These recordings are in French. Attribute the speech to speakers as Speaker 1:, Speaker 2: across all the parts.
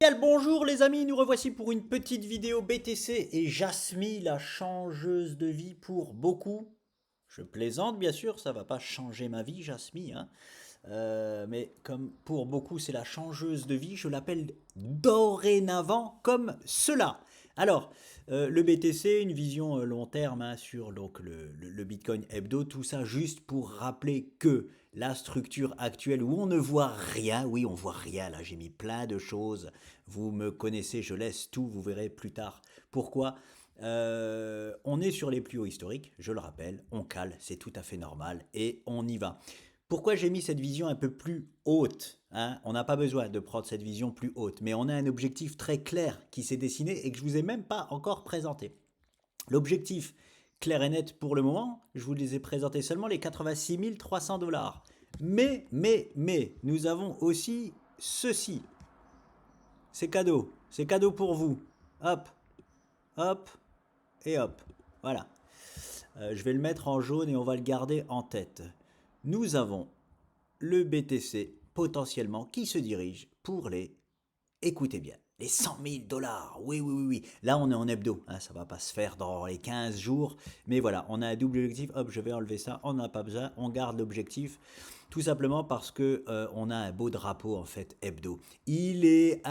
Speaker 1: Bien, bonjour les amis, nous revoici pour une petite vidéo BTC et Jasmy, la changeuse de vie pour beaucoup. Je plaisante bien sûr, ça va pas changer ma vie Jasmy, hein. Mais comme pour beaucoup c'est la changeuse de vie, je l'appelle dorénavant comme cela. Alors, le BTC, une vision long terme hein, sur donc, le Bitcoin hebdo, tout ça juste pour rappeler que la structure actuelle où on ne voit rien, oui on voit rien là, j'ai mis plein de choses, vous me connaissez, je laisse tout, vous verrez plus tard pourquoi. On est sur les plus hauts historiques, je le rappelle, on cale, c'est tout à fait normal et on y va. Pourquoi j'ai mis cette vision un peu plus haute hein? On n'a pas besoin de prendre cette vision plus haute, mais on a un objectif très clair qui s'est dessiné et que je ne vous ai même pas encore présenté. L'objectif clair et net pour le moment, je vous les ai présentés seulement les 86 300 $. Mais, nous avons aussi ceci. C'est cadeau pour vous. Hop, hop et hop. Voilà. Je vais le mettre en jaune et on va le garder en tête. Nous avons le BTC potentiellement qui se dirige pour les, écoutez bien, les 100 000 $. Oui, oui, oui, oui. Là, on est en hebdo. Hein, ça va pas se faire dans les 15 jours. Mais voilà, on a un double objectif. Hop, je vais enlever ça. On n'a pas besoin. On garde l'objectif. Tout simplement parce que on a un beau drapeau en fait hebdo. Il est,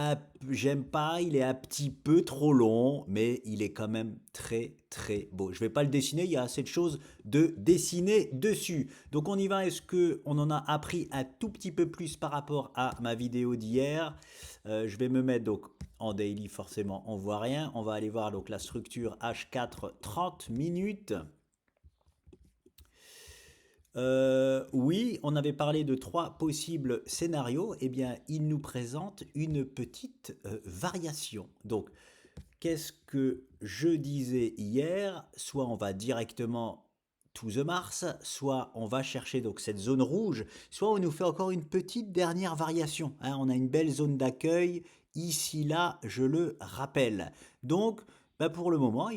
Speaker 1: j'aime pas, il est un petit peu trop long, mais il est quand même très très beau. Je vais pas le dessiner, il y a assez de choses de dessiner dessus. Donc on y va. Est-ce que on en a appris un tout petit peu plus par rapport à ma vidéo d'hier? Je vais me mettre donc en daily, forcément on voit rien. On va aller voir donc la structure H4 30 minutes. Oui, on avait parlé de 3 possibles scénarios. Eh bien, il nous présente une petite variation. Donc, qu'est-ce que je disais hier? Soit on va directement to the Mars, soit on va chercher donc cette zone rouge, soit on nous fait encore une petite dernière variation. Hein. On a une belle zone d'accueil ici, là, je le rappelle. Donc, bah pour le moment,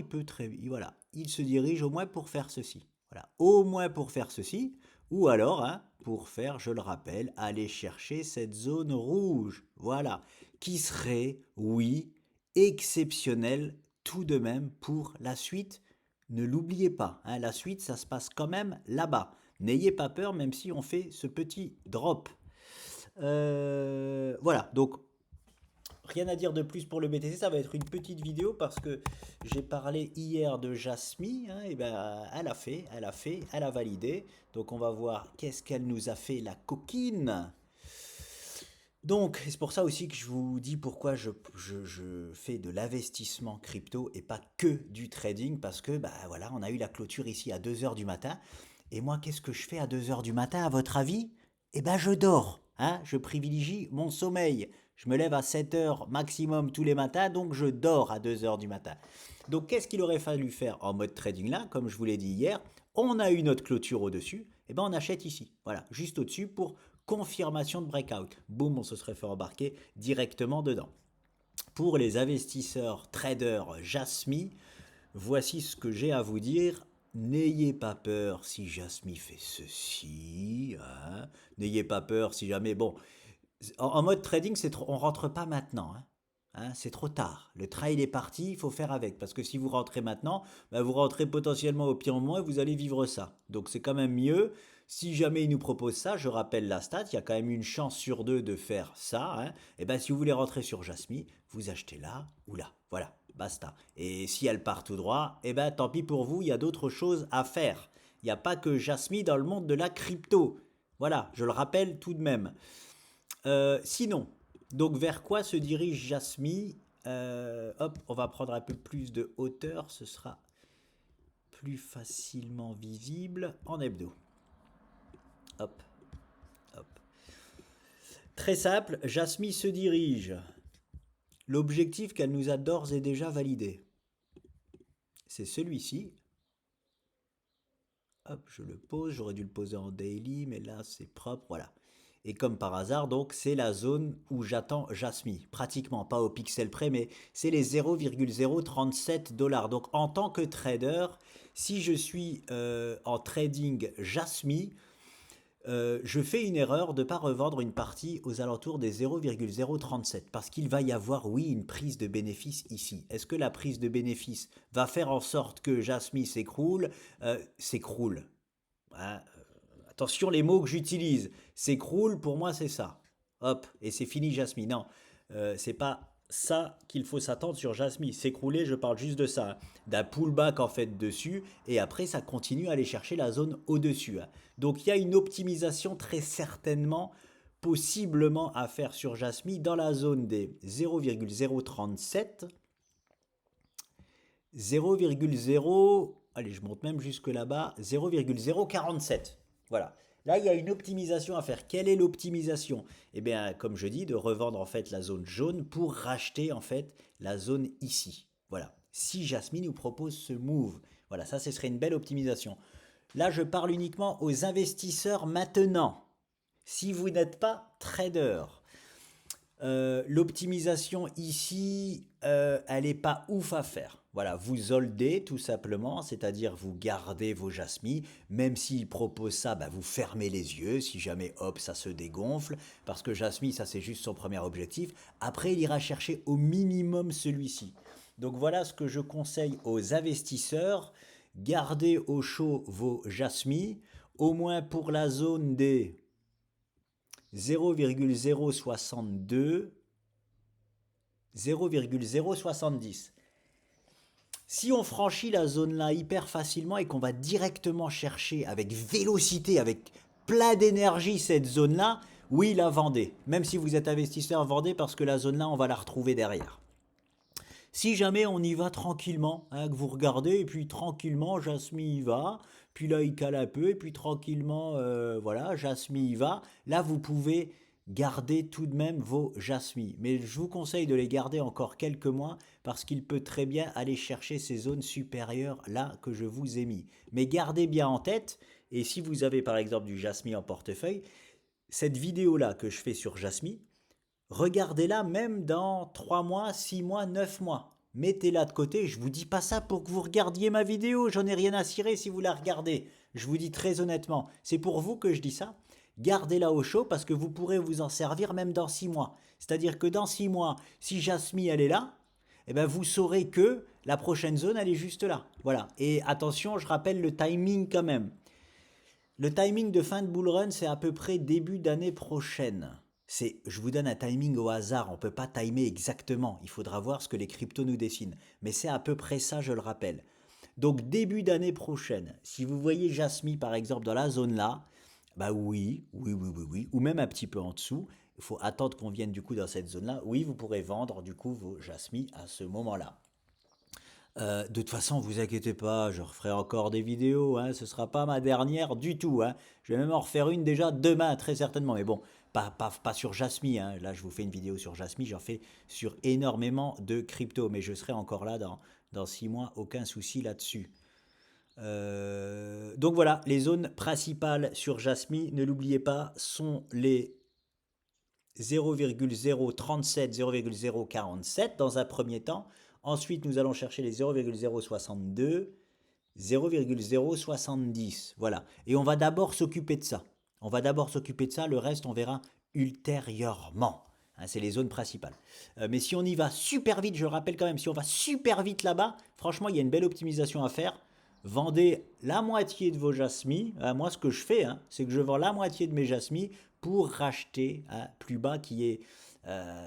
Speaker 1: voilà, il se dirige au moins pour faire ceci. Voilà, au moins pour faire ceci, ou alors, hein, pour faire, je le rappelle, aller chercher cette zone rouge. Voilà, qui serait, oui, exceptionnel tout de même pour la suite. Ne l'oubliez pas, hein, la suite, ça se passe quand même là-bas. N'ayez pas peur, même si on fait ce petit drop. Voilà, donc rien à dire de plus pour le BTC, ça va être une petite vidéo parce que j'ai parlé hier de Jasmy, hein, et ben elle a validé. Donc on va voir qu'est-ce qu'elle nous a fait la coquine. Donc, c'est pour ça aussi que je vous dis pourquoi je fais de l'investissement crypto et pas que du trading, parce que, bah voilà, on a eu la clôture ici à 2 heures du matin. Et moi, qu'est-ce que je fais à 2 heures du matin, à votre avis? Eh ben, je dors, hein, je privilégie mon sommeil. Je me lève à 7 heures maximum tous les matins, donc je dors à 2 heures du matin. Donc, qu'est-ce qu'il aurait fallu faire en mode trading là? Comme je vous l'ai dit hier, on a eu notre clôture au-dessus, et ben on achète ici, voilà, juste au-dessus pour confirmation de breakout. Boum, on se serait fait embarquer directement dedans. Pour les investisseurs traders Jasmy, voici ce que j'ai à vous dire. N'ayez pas peur si Jasmy fait ceci. Hein. N'ayez pas peur si jamais... Bon, en mode trading, on rentre pas maintenant. Hein. Hein, c'est trop tard. Le trail est parti, il faut faire avec. Parce que si vous rentrez maintenant, bah, vous rentrez potentiellement au pire moment et vous allez vivre ça. Donc c'est quand même mieux. Si jamais il nous propose ça, je rappelle la stat, il y a quand même une chance sur deux de faire ça. Hein. Et ben si vous voulez rentrer sur Jasmy, vous achetez là ou là. Voilà, basta. Et si elle part tout droit, et ben tant pis pour vous, il y a d'autres choses à faire. Il n'y a pas que Jasmy dans le monde de la crypto. Voilà, je le rappelle tout de même. Sinon, donc vers quoi se dirige Jasmy? Hop, on va prendre un peu plus de hauteur, ce sera plus facilement visible en hebdo. Hop, hop. Très simple, Jasmy se dirige. L'objectif qu'elle nous a d'ores et déjà validé, c'est celui-ci. Hop, je le pose, j'aurais dû le poser en daily, mais là c'est propre, voilà. Et comme par hasard, donc, c'est la zone où j'attends Jasmy. Pratiquement, pas au pixel près, mais c'est les 0,037 $. Donc, en tant que trader, si je suis en trading Jasmy, je fais une erreur de ne pas revendre une partie aux alentours des 0,037 parce qu'il va y avoir, oui, une prise de bénéfice ici. Est-ce que la prise de bénéfice va faire en sorte que Jasmy s'écroule? S'écroule. Hein, attention les mots que j'utilise. S'écroule, pour moi, c'est ça. Hop, et c'est fini Jasmy. Non, c'est pas ça qu'il faut s'attendre sur Jasmy. S'écrouler, je parle juste de ça, hein. D'un pullback en fait dessus, et après ça continue à aller chercher la zone au-dessus, hein. Donc il y a une optimisation très certainement, possiblement à faire sur Jasmy dans la zone des 0,037, 0,0, allez je monte même jusque là-bas, 0,047. Voilà. Là, il y a une optimisation à faire. Quelle est l'optimisation? Eh bien, comme je dis, de revendre en fait la zone jaune pour racheter en fait la zone ici. Voilà. Si Jasmine nous propose ce move, voilà, ça, ce serait une belle optimisation. Là, je parle uniquement aux investisseurs maintenant. Si vous n'êtes pas trader, l'optimisation ici, elle n'est pas ouf à faire. Voilà, vous holdez tout simplement, c'est-à-dire vous gardez vos jasmis, même s'il propose ça, bah, vous fermez les yeux, si jamais hop, ça se dégonfle, parce que Jasmy, ça c'est juste son premier objectif. Après, il ira chercher au minimum celui-ci. Donc voilà ce que je conseille aux investisseurs, gardez au chaud vos jasmis, au moins pour la zone des 0,062, 0,070. Si on franchit la zone là hyper facilement et qu'on va directement chercher avec vélocité, avec plein d'énergie cette zone là, oui, la vendez. Même si vous êtes investisseur, vendez parce que la zone là, on va la retrouver derrière. Si jamais on y va tranquillement, hein, que vous regardez, et puis tranquillement, Jasmy y va, puis là il cale un peu, et puis tranquillement, voilà, Jasmy y va, là vous pouvez garder tout de même vos Jasmy. Mais je vous conseille de les garder encore quelques mois, parce qu'il peut très bien aller chercher ces zones supérieures là que je vous ai mis. Mais gardez bien en tête, et si vous avez par exemple du Jasmy en portefeuille, cette vidéo là que je fais sur Jasmy, regardez-la même dans 3 mois, 6 mois, 9 mois. Mettez-la de côté, je vous dis pas ça pour que vous regardiez ma vidéo, j'en ai rien à cirer si vous la regardez. Je vous dis très honnêtement, c'est pour vous que je dis ça. Gardez-la au chaud parce que vous pourrez vous en servir même dans 6 mois. C'est-à-dire que dans 6 mois, si Jasmy elle est là, eh ben vous saurez que la prochaine zone elle est juste là. Voilà. Et attention, je rappelle le timing quand même. Le timing de fin de bull run, c'est à peu près début d'année prochaine. Je vous donne un timing au hasard, on ne peut pas timer exactement, il faudra voir ce que les cryptos nous dessinent. Mais c'est à peu près ça, je le rappelle. Donc début d'année prochaine, si vous voyez Jasmy par exemple dans la zone là, bah oui, oui, oui, oui, oui, ou même un petit peu en dessous, il faut attendre qu'on vienne du coup dans cette zone là, oui, vous pourrez vendre du coup vos Jasmy à ce moment-là. De toute façon, vous inquiétez pas, je referai encore des vidéos, hein, ce sera pas ma dernière du tout, hein. Je vais même en refaire une déjà demain, très certainement. Mais bon, pas sur Jasmy, hein. Là, je vous fais une vidéo sur Jasmy, j'en fais sur énormément de crypto. Mais je serai encore là dans 6 mois, aucun souci là-dessus. Donc voilà, les zones principales sur Jasmy, ne l'oubliez pas, sont les 0,037, 0,047 dans un premier temps. Ensuite, nous allons chercher les 0,062, 0,070. Voilà. Et on va d'abord s'occuper de ça. On va d'abord s'occuper de ça. Le reste, on verra ultérieurement. Hein, c'est les zones principales. Mais si on y va super vite, je rappelle quand même, si on va super vite là-bas, franchement, il y a une belle optimisation à faire. Vendez la moitié de vos jasmis. Moi, ce que je fais, hein, c'est que je vends la moitié de mes jasmis pour racheter plus bas qui est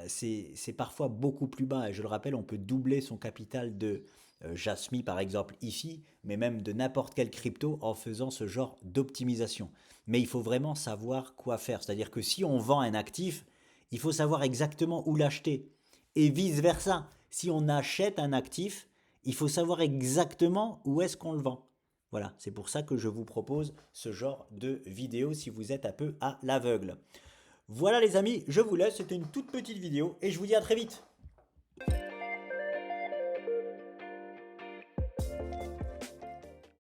Speaker 1: c'est parfois beaucoup plus bas. Et je le rappelle, on peut doubler son capital de Jasmy, par exemple, ici, mais même de n'importe quel crypto en faisant ce genre d'optimisation. Mais il faut vraiment savoir quoi faire. C'est-à-dire que si on vend un actif, il faut savoir exactement où l'acheter. Et vice-versa. Si on achète un actif, il faut savoir exactement où est-ce qu'on le vend. Voilà, c'est pour ça que je vous propose ce genre de vidéo si vous êtes un peu à l'aveugle. Voilà les amis, je vous laisse, c'était une toute petite vidéo et je vous dis à très vite.